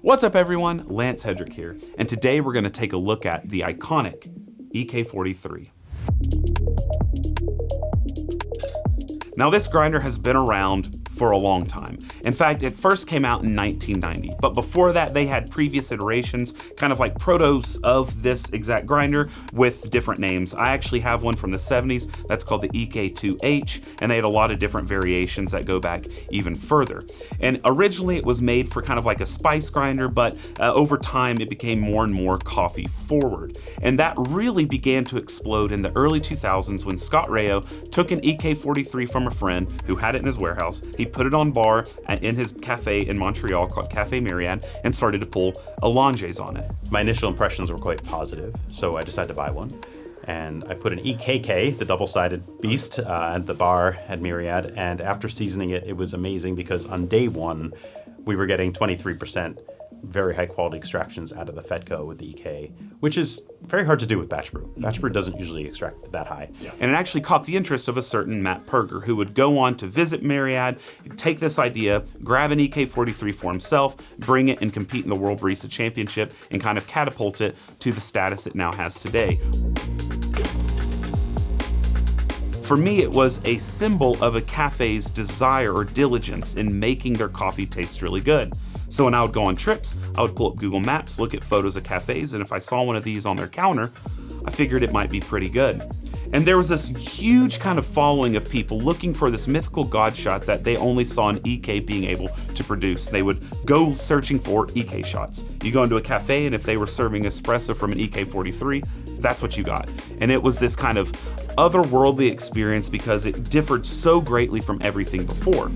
What's up everyone, Lance Hedrick here, and today we're going to take a look at the iconic EK43. Now this grinder has been around for a long time. In fact, it first came out in 1990, but before that they had previous iterations, kind of like protos of this exact grinder with different names. I actually have one from the 70s that's called the EK2H, and they had a lot of different variations that go back even further. And originally it was made for kind of like a spice grinder, but over time it became more and more coffee forward. And that really began to explode in the early 2000s when Scott Rayo took an EK43 from a friend who had it in his warehouse. He put it on bar in his cafe in Montreal called Cafe Myriad and started to pull allonges on it. My initial impressions were quite positive, so I decided to buy one. And I put an EKK, the double-sided beast, at the bar at Myriad, and after seasoning it, it was amazing because on day one, we were getting 23% very high-quality extractions out of the Fedco with the EK, which is very hard to do with batch brew. Batch brew doesn't usually extract that high. Yeah. And it actually caught the interest of a certain Matt Perger, who would go on to visit Myriad, take this idea, grab an EK43 for himself, bring it and compete in the World Barista Championship, and kind of catapult it to the status it now has today. For me, it was a symbol of a cafe's desire or diligence in making their coffee taste really good. So when I would go on trips, I would pull up Google Maps, look at photos of cafes, and if I saw one of these on their counter, I figured it might be pretty good. And there was this huge kind of following of people looking for this mythical god shot that they only saw an EK being able to produce. They would go searching for EK shots. You go into a cafe, and if they were serving espresso from an EK43, that's what you got. And it was this kind of otherworldly experience because it differed so greatly from everything before.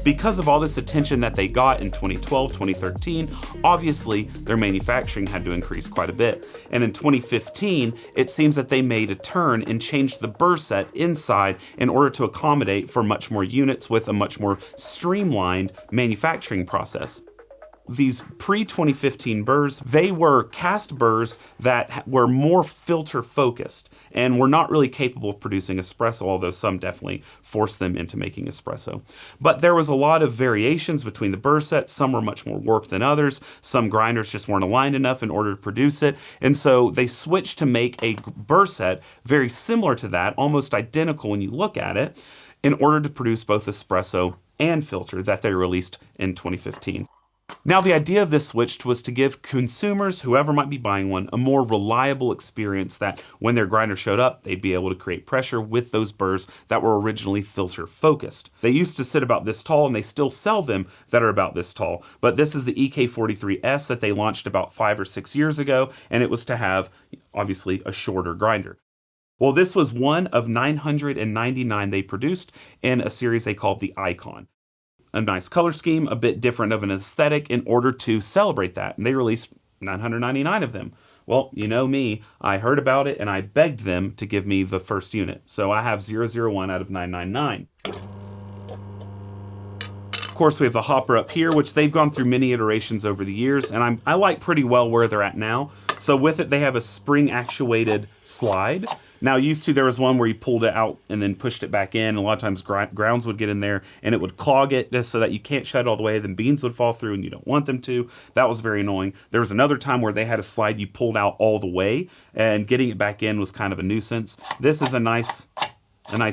Because of all this attention that they got in 2012, 2013, obviously their manufacturing had to increase quite a bit. And in 2015, it seems that they made a turn and changed the burr set inside in order to accommodate for much more units with a much more streamlined manufacturing process. These pre-2015 burrs, they were cast burrs that were more filter focused and were not really capable of producing espresso, although some definitely forced them into making espresso. But there was a lot of variations between the burr sets. Some were much more warped than others. Some grinders just weren't aligned enough in order to produce it. And so they switched to make a burr set very similar to that, almost identical when you look at it, in order to produce both espresso and filter that they released in 2015. Now the idea of this switch was to give consumers, whoever might be buying one, a more reliable experience that when their grinder showed up, they'd be able to create pressure with those burrs that were originally filter focused. They used to sit about this tall, and they still sell them that are about this tall, but this is the EK43S that they launched about 5 or 6 years ago, and it was to have, obviously, a shorter grinder. Well, this was one of 999 they produced in a series they called the Icon. A nice color scheme, a bit different of an aesthetic in order to celebrate that. And they released 999 of them. Well, you know me, I heard about it and I begged them to give me the first unit. So I have 001 out of 999. Of course, we have the hopper up here, which they've gone through many iterations over the years, and I like pretty well where they're at now. So with it, they have a spring actuated slide. Now, used to, there was one where you pulled it out and then pushed it back in. A lot of times grounds would get in there and it would clog it just so that you can't shut it all the way. Then beans would fall through and you don't want them to. That was very annoying. There was another time where they had a slide you pulled out all the way, and getting it back in was kind of a nuisance. This is a nice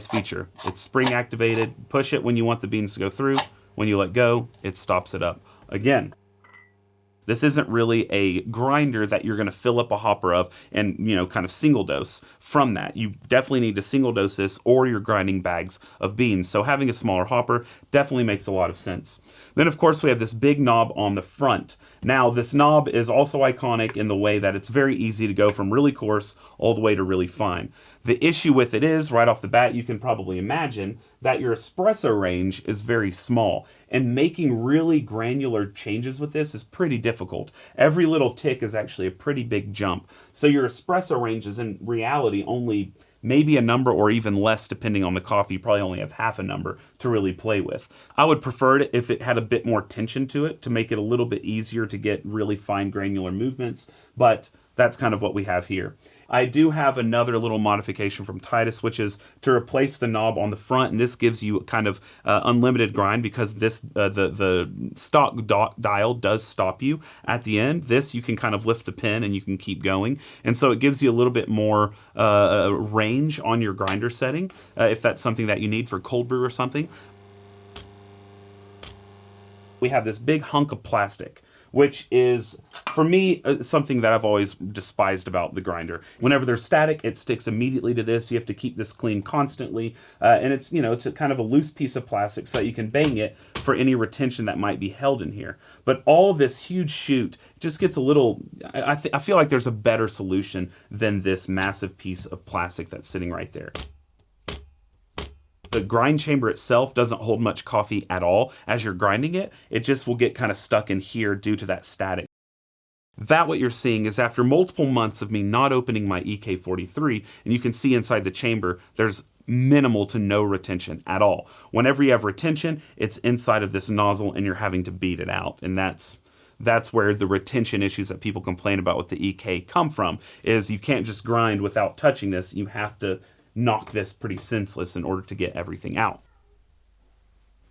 feature. It's spring activated. Push it when you want the beans to go through. When you let go, it stops it up. Again, this isn't really a grinder that you're going to fill up a hopper of and, kind of single dose from that. You definitely need to single dose this, or you're grinding bags of beans. So having a smaller hopper definitely makes a lot of sense. Then, of course, we have this big knob on the front. Now, this knob is also iconic in the way that it's very easy to go from really coarse all the way to really fine. The issue with it is, right off the bat, you can probably imagine that your espresso range is very small, and making really granular changes with this is pretty difficult. Every little tick is actually a pretty big jump. So your espresso range is in reality only maybe a number or even less depending on the coffee. You probably only have half a number to really play with. I would prefer it if it had a bit more tension to it to make it a little bit easier to get really fine granular movements, but that's kind of what we have here. I do have another little modification from Titus, which is to replace the knob on the front, and this gives you kind of unlimited grind because this the stock dial does stop you at the end. This, you can kind of lift the pin and you can keep going, and so it gives you a little bit more range on your grinder setting if that's something that you need for cold brew or something. We have this big hunk of plastic, which is, for me, something that I've always despised about the grinder. Whenever there's static, it sticks immediately to this. You have to keep this clean constantly. And it's, it's a kind of a loose piece of plastic so that you can bang it for any retention that might be held in here. But all this huge chute just gets a little, I feel like there's a better solution than this massive piece of plastic that's sitting right there. The grind chamber itself doesn't hold much coffee at all as you're grinding it. It just will get kind of stuck in here due to that static. That what you're seeing is after multiple months of me not opening my EK43, and you can see inside the chamber, there's minimal to no retention at all. Whenever you have retention, it's inside of this nozzle and you're having to beat it out. And that's where the retention issues that people complain about with the EK come from, is you can't just grind without touching this. You have to knock this pretty senseless in order to get everything out.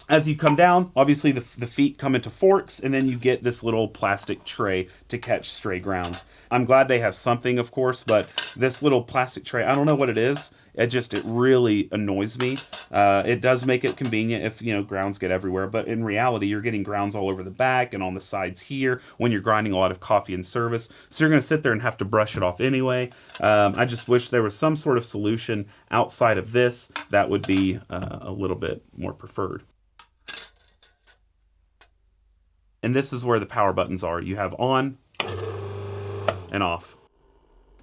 As you come down, obviously the feet come into forks, and then you get this little plastic tray to catch stray grounds. I'm glad they have something, of course, but this little plastic tray, I don't know what it is. It really annoys me. It does make it convenient if, grounds get everywhere, but in reality, you're getting grounds all over the back and on the sides here when you're grinding a lot of coffee in service. So you're going to sit there and have to brush it off anyway. I just wish there was some sort of solution outside of this that would be a little bit more preferred. And this is where the power buttons are. You have on and off.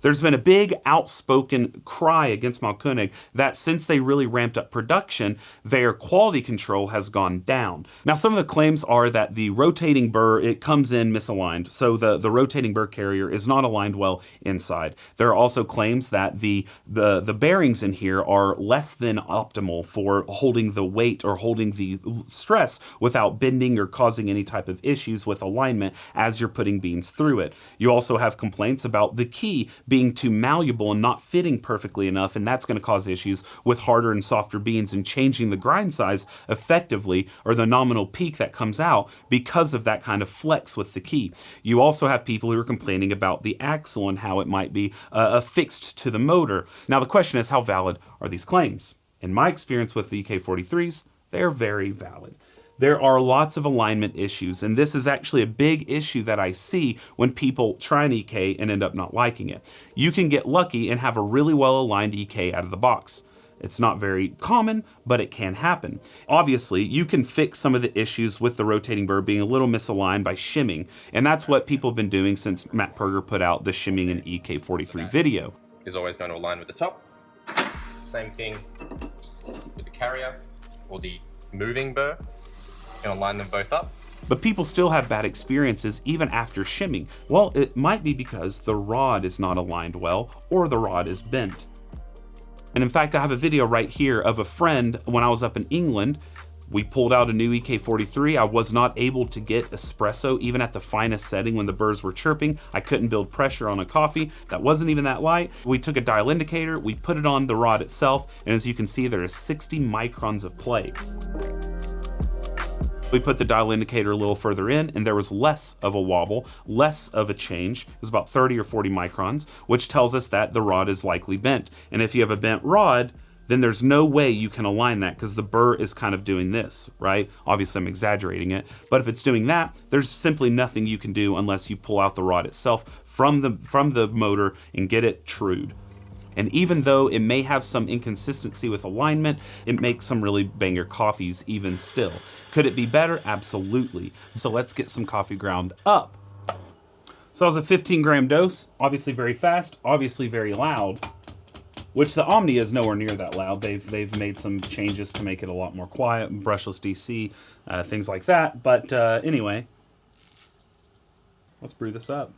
There's been a big outspoken cry against Mahlkönig that since they really ramped up production, their quality control has gone down. Now, some of the claims are that the rotating burr, it comes in misaligned. So the rotating burr carrier is not aligned well inside. There are also claims that the bearings in here are less than optimal for holding the weight or holding the stress without bending or causing any type of issues with alignment as you're putting beans through it. You also have complaints about the key being too malleable and not fitting perfectly enough, and that's going to cause issues with harder and softer beans and changing the grind size effectively, or the nominal peak that comes out because of that kind of flex with the key. You also have people who are complaining about the axle and how it might be affixed to the motor. Now the question is, how valid are these claims? In my experience with the EK43s, they're very valid. There are lots of alignment issues, and this is actually a big issue that I see when people try an EK and end up not liking it. You can get lucky and have a really well-aligned EK out of the box. It's not very common, but it can happen. Obviously, you can fix some of the issues with the rotating burr being a little misaligned by shimming, and that's what people have been doing since Matt Perger put out the shimming in EK43 video. Is always going to align with the top. Same thing with the carrier or the moving burr. Going to line them both up. But people still have bad experiences even after shimming. Well, it might be because the rod is not aligned well or the rod is bent. And in fact, I have a video right here of a friend when I was up in England. We pulled out a new EK43. I was not able to get espresso even at the finest setting when the burrs were chirping. I couldn't build pressure on a coffee that wasn't even that light. We took a dial indicator, we put it on the rod itself, and as you can see, there is 60 microns of play. We put the dial indicator a little further in, and there was less of a wobble, less of a change. It was about 30 or 40 microns, which tells us that the rod is likely bent. And if you have a bent rod, then there's no way you can align that because the burr is kind of doing this, right? Obviously, I'm exaggerating it, but if it's doing that, there's simply nothing you can do unless you pull out the rod itself from the motor and get it trued. And even though it may have some inconsistency with alignment, it makes some really banger coffees even still. Could it be better? Absolutely. So let's get some coffee ground up. So that was a 15-gram dose, obviously very fast, obviously very loud, which the Omni is nowhere near that loud. They've made some changes to make it a lot more quiet, brushless DC, things like that. But anyway, let's brew this up.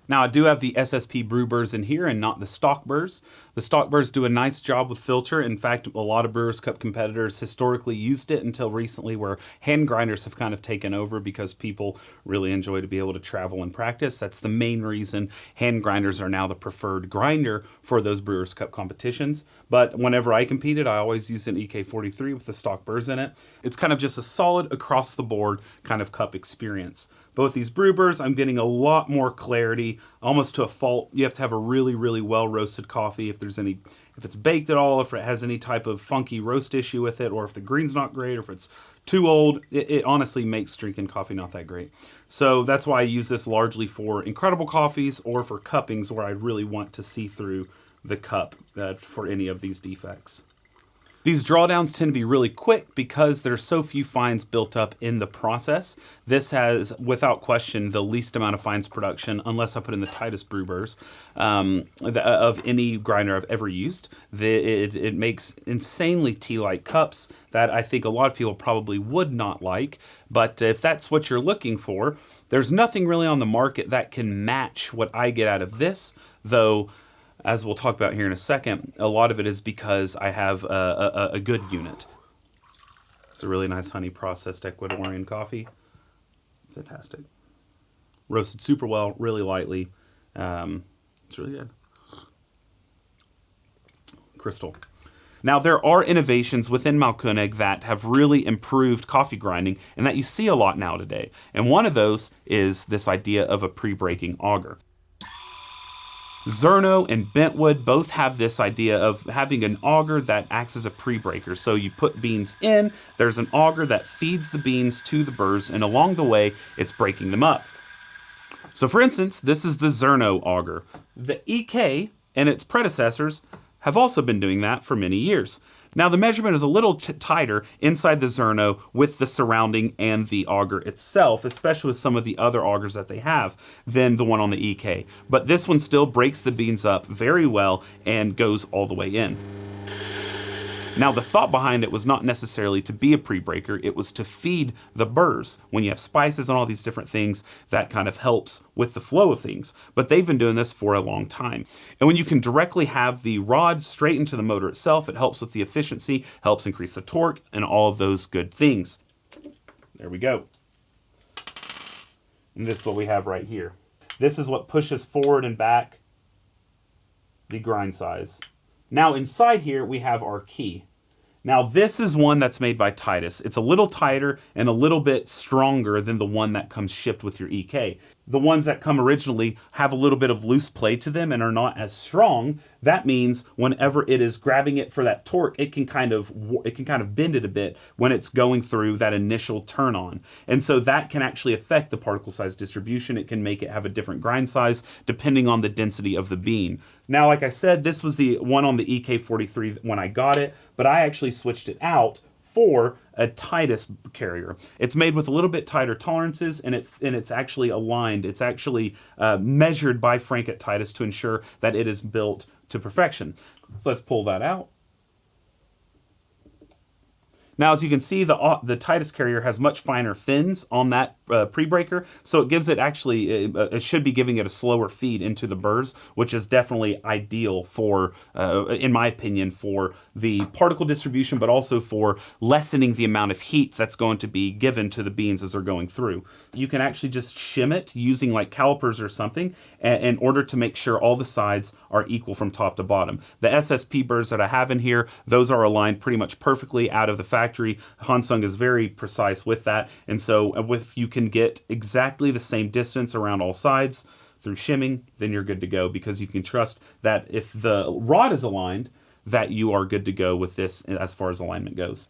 Now I do have the SSP brew burrs in here and not the stock burrs. The stock burrs do a nice job with filter. In fact, a lot of Brewers Cup competitors historically used it until recently, where hand grinders have kind of taken over because people really enjoy to be able to travel and practice. That's the main reason hand grinders are now the preferred grinder for those Brewers Cup competitions. But whenever I competed, I always used an EK43 with the stock burrs in it. It's kind of just a solid across the board kind of cup experience. But with these brew burrs, I'm getting a lot more clarity, almost to a fault. You have to have a really, really well roasted coffee. If it's baked at all, if it has any type of funky roast issue with it, or if the green's not great, or if it's too old, it honestly makes drinking coffee not that great. So that's why I use this largely for incredible coffees or for cuppings where I really want to see through the cup for any of these defects. These drawdowns tend to be really quick because there's so few fines built up in the process. This has, without question, the least amount of fines production, unless I put in the tightest brew burrs, of any grinder I've ever used. It makes insanely tea-like cups that I think a lot of people probably would not like. But if that's what you're looking for, there's nothing really on the market that can match what I get out of this, though. As we'll talk about here in a second, a lot of it is because I have a good unit. It's a really nice honey processed Ecuadorian coffee. Fantastic. Roasted super well, really lightly. It's really good. Crystal. Now, there are innovations within Mahlkönig that have really improved coffee grinding and that you see a lot now today. And one of those is this idea of a pre-breaking auger. Zerno and Bentwood both have this idea of having an auger that acts as a pre-breaker. So you put beans in, there's an auger that feeds the beans to the burrs, and along the way, it's breaking them up. So for instance, this is the Zerno auger. The EK and its predecessors have also been doing that for many years. Now the measurement is a little tighter inside the Zerno with the surrounding and the auger itself, especially with some of the other augers that they have, than the one on the EK. But this one still breaks the beans up very well and goes all the way in. Now the thought behind it was not necessarily to be a pre-breaker, it was to feed the burrs. When you have spices and all these different things, that kind of helps with the flow of things. But they've been doing this for a long time. And when you can directly have the rod straight into the motor itself, it helps with the efficiency, helps increase the torque, and all of those good things. There we go. And this is what we have right here. This is what pushes forward and back the grind size. Now inside here we have our key. Now this is one that's made by Titus. It's a little tighter and a little bit stronger than the one that comes shipped with your EK. The ones that come originally have a little bit of loose play to them and are not as strong. That means whenever it is grabbing it for that torque, it can kind of bend it a bit when it's going through that initial turn on. And so that can actually affect the particle size distribution. It can make it have a different grind size depending on the density of the bean. Now, like I said, this was the one on the EK43 when I got it, but I actually switched it out for a Titus carrier. It's made with a little bit tighter tolerances, and it's actually aligned. It's actually measured by Frank at Titus to ensure that it is built to perfection. So let's pull that out. Now, as you can see, the Titus carrier has much finer fins on that pre-breaker, so it gives it actually, it should be giving it a slower feed into the burrs, which is definitely ideal for, in my opinion, for the particle distribution, but also for lessening the amount of heat that's going to be given to the beans as they're going through. You can actually just shim it using like calipers or something in order to make sure all the sides are equal from top to bottom. The SSP burrs that I have in here, those are aligned pretty much perfectly out of the factory. Hansung is very precise with that, and so if you can get exactly the same distance around all sides through shimming, then you're good to go, because you can trust that if the rod is aligned, that you are good to go with this as far as alignment goes.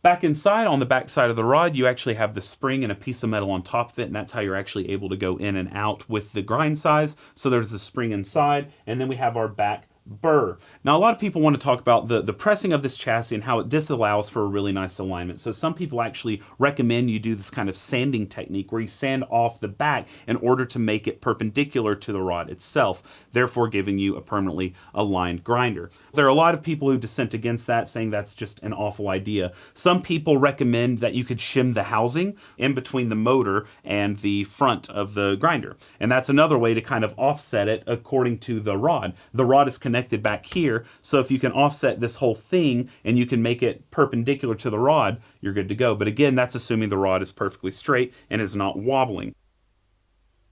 Back inside, on the back side of the rod, you actually have the spring and a piece of metal on top of it, and that's how you're actually able to go in and out with the grind size. So there's the spring inside, and then we have our back burr. Now, a lot of people want to talk about the pressing of this chassis and how it disallows for a really nice alignment. So some people actually recommend you do this kind of sanding technique where you sand off the back in order to make it perpendicular to the rod itself, therefore giving you a permanently aligned grinder. There are a lot of people who dissent against that, saying that's just an awful idea. Some people recommend that you could shim the housing in between the motor and the front of the grinder. And that's another way to kind of offset it according to the rod. The rod is connected back here, so if you can offset this whole thing and you can make it perpendicular to the rod, you're good to go. But again, that's assuming the rod is perfectly straight and is not wobbling.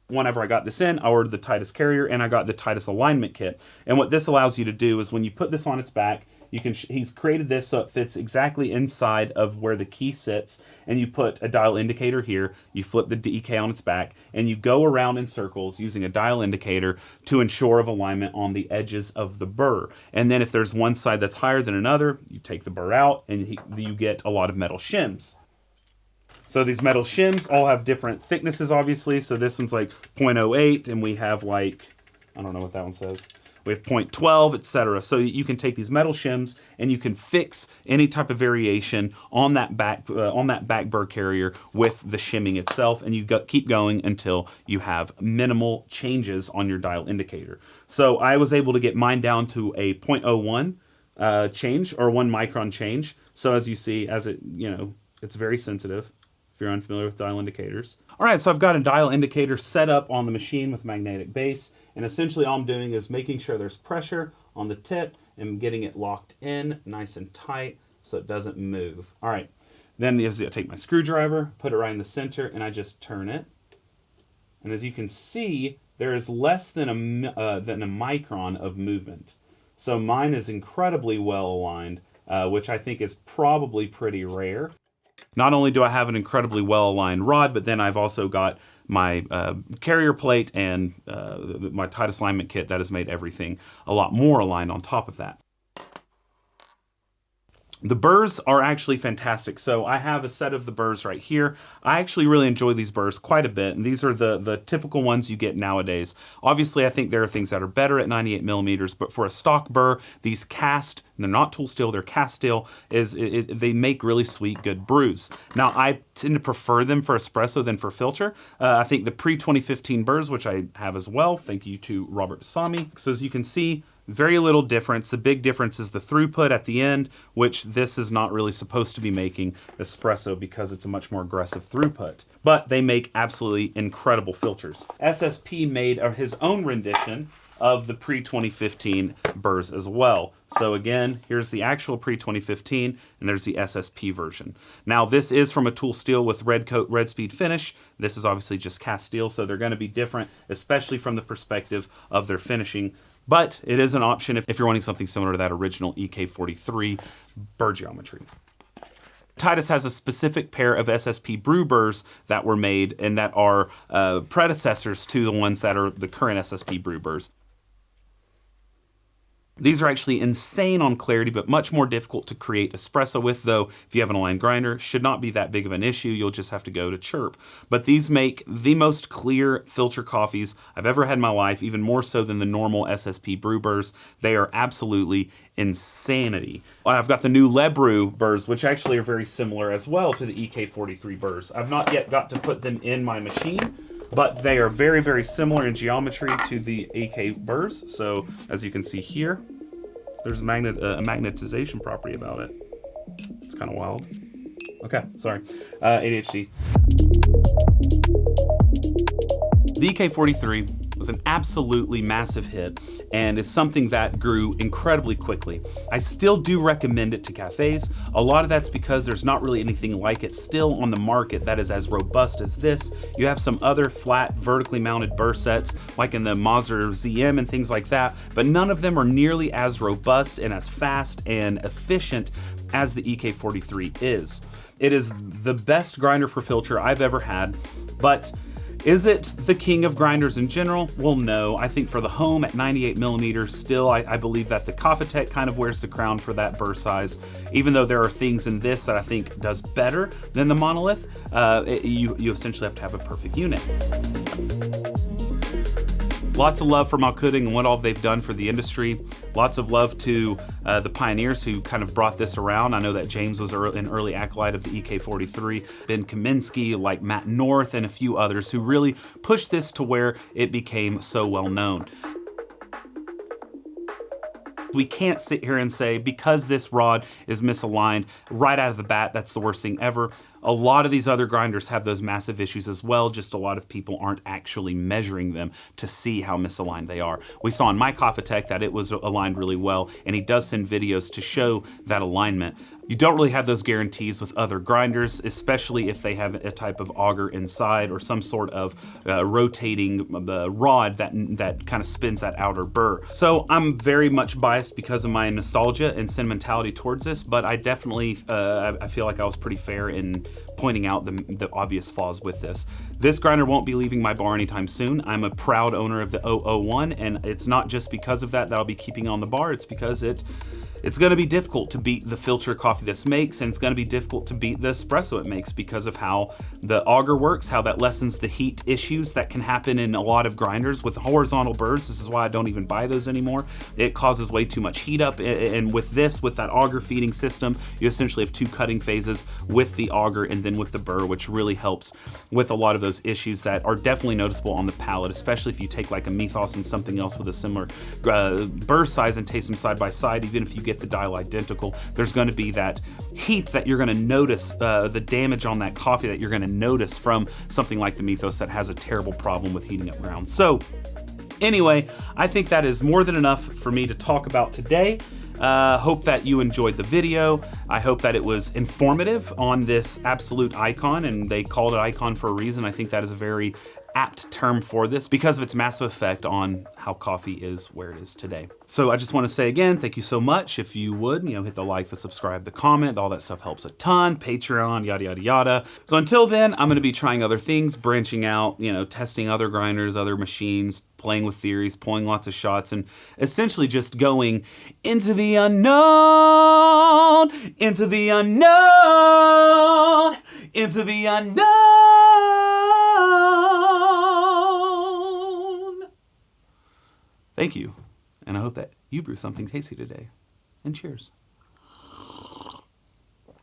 Whenever I got this in, I ordered the Titus carrier and I got the Titus alignment kit. And what this allows you to do is when you put this on its back, you can he's created this so it fits exactly inside of where the key sits, and you put a dial indicator here, you flip the EK on its back, and you go around in circles using a dial indicator to ensure of alignment on the edges of the burr. And then if there's one side that's higher than another, you take the burr out and you get a lot of metal shims. So these metal shims all have different thicknesses, obviously. So this one's like 0.08, and we have like, I don't know what that one says. We have 0.12, etc. So you can take these metal shims and you can fix any type of variation on that back burr carrier with the shimming itself, and you keep going until you have minimal changes on your dial indicator. So I was able to get mine down to a 0.01 change, or 1 micron change. So as you see, it's very sensitive if you're unfamiliar with dial indicators. All right, so I've got a dial indicator set up on the machine with magnetic base, and essentially all I'm doing is making sure there's pressure on the tip and getting it locked in nice and tight so it doesn't move. All right, then I take my screwdriver, put it right in the center, and I just turn it. And as you can see, there is less than a micron of movement. So mine is incredibly well aligned, which I think is probably pretty rare. Not only do I have an incredibly well-aligned rod, but then I've also got my carrier plate and my Titus alignment kit that has made everything a lot more aligned on top of that. The burrs are actually fantastic. So I have a set of the burrs right here. I actually really enjoy these burrs quite a bit, and these are the typical ones you get nowadays. Obviously, I think there are things that are better at 98 millimeters, but for a stock burr, these cast, they're not tool steel, they're cast steel, they make really sweet, good brews. Now, I tend to prefer them for espresso than for filter. I think the pre-2015 burrs, which I have as well, thank you to Robert Sami. So as you can see, very little difference. The big difference is the throughput at the end, which this is not really supposed to be making espresso because it's a much more aggressive throughput. But they make absolutely incredible filters. SSP made his own rendition of the pre-2015 burrs as well. So again, here's the actual pre-2015, and there's the SSP version. Now this is from a tool steel with red coat, red speed finish. This is obviously just cast steel, so they're going to be different, especially from the perspective of their finishing. But it is an option if you're wanting something similar to that original EK43 burr geometry. Titus has a specific pair of SSP brew burrs that were made and that are predecessors to the ones that are the current SSP brew burrs. These are actually insane on clarity, but much more difficult to create espresso with, though if you have an aligned grinder, should not be that big of an issue. You'll just have to go to chirp. But these make the most clear filter coffees I've ever had in my life, even more so than the normal SSP brew burrs. They are absolutely insanity. I've got the new Lebrew burrs, which actually are very similar as well to the EK43 burrs. I've not yet got to put them in my machine, but they are very, very similar in geometry to the EK burrs. So as you can see here, there's a magnetization property about it. It's kind of wild. Okay, sorry. ADHD. The EK43 was an absolutely massive hit and is something that grew incredibly quickly. I still do recommend it to cafes. A lot of that's because there's not really anything like it still on the market that is as robust as this. You have some other flat, vertically mounted burr sets, like in the Mazda ZM and things like that, but none of them are nearly as robust and as fast and efficient as the EK43 is. It is the best grinder for filter I've ever had, but is it the king of grinders in general? Well, no. I think for the home at 98 millimeters, still, I believe that the Cafetech kind of wears the crown for that burr size. Even though there are things in this that I think does better than the Monolith, you essentially have to have a perfect unit. Lots of love for Mahlkönig and what all they've done for the industry. Lots of love to the pioneers who kind of brought this around. I know that James was an early acolyte of the EK43, Ben Kaminsky, like Matt North, and a few others who really pushed this to where it became so well known. We can't sit here and say, because this rod is misaligned right out of the bat, that's the worst thing ever. A lot of these other grinders have those massive issues as well, just a lot of people aren't actually measuring them to see how misaligned they are. We saw in my Coffeetech that it was aligned really well, and he does send videos to show that alignment. You don't really have those guarantees with other grinders, especially if they have a type of auger inside or some sort of rotating rod that kind of spins that outer burr. So I'm very much biased because of my nostalgia and sentimentality towards this, but I definitely, I feel like I was pretty fair in pointing out the obvious flaws with this. This grinder won't be leaving my bar anytime soon. I'm a proud owner of the 001, and it's not just because of that I'll be keeping on the bar, it's because it's going to be difficult to beat the filter coffee this makes, and it's going to be difficult to beat the espresso it makes because of how the auger works, how that lessens the heat issues that can happen in a lot of grinders. With horizontal burrs, this is why I don't even buy those anymore. It causes way too much heat up, and with that auger feeding system, you essentially have two cutting phases with the auger and then with the burr, which really helps with a lot of those issues that are definitely noticeable on the palate, especially if you take like a Mythos and something else with a similar burr size and taste them side by side. Even if you get the dial identical, there's going to be that heat that you're going to notice, the damage on that coffee that you're going to notice from something like the Mythos that has a terrible problem with heating up ground. So anyway, I think that is more than enough for me to talk about today. Hope that you enjoyed the video. I hope that it was informative on this absolute icon, and they called it icon for a reason. I think that is a very apt term for this because of its massive effect on how coffee is where it is today. So I just want to say again, thank you so much. If you would, hit the like, the subscribe, the comment, all that stuff helps a ton. Patreon, yada, yada, yada. So until then, I'm going to be trying other things, branching out, testing other grinders, other machines, playing with theories, pulling lots of shots, and essentially just going into the unknown, into the unknown, into the unknown. Thank you, and I hope that you brew something tasty today. And cheers.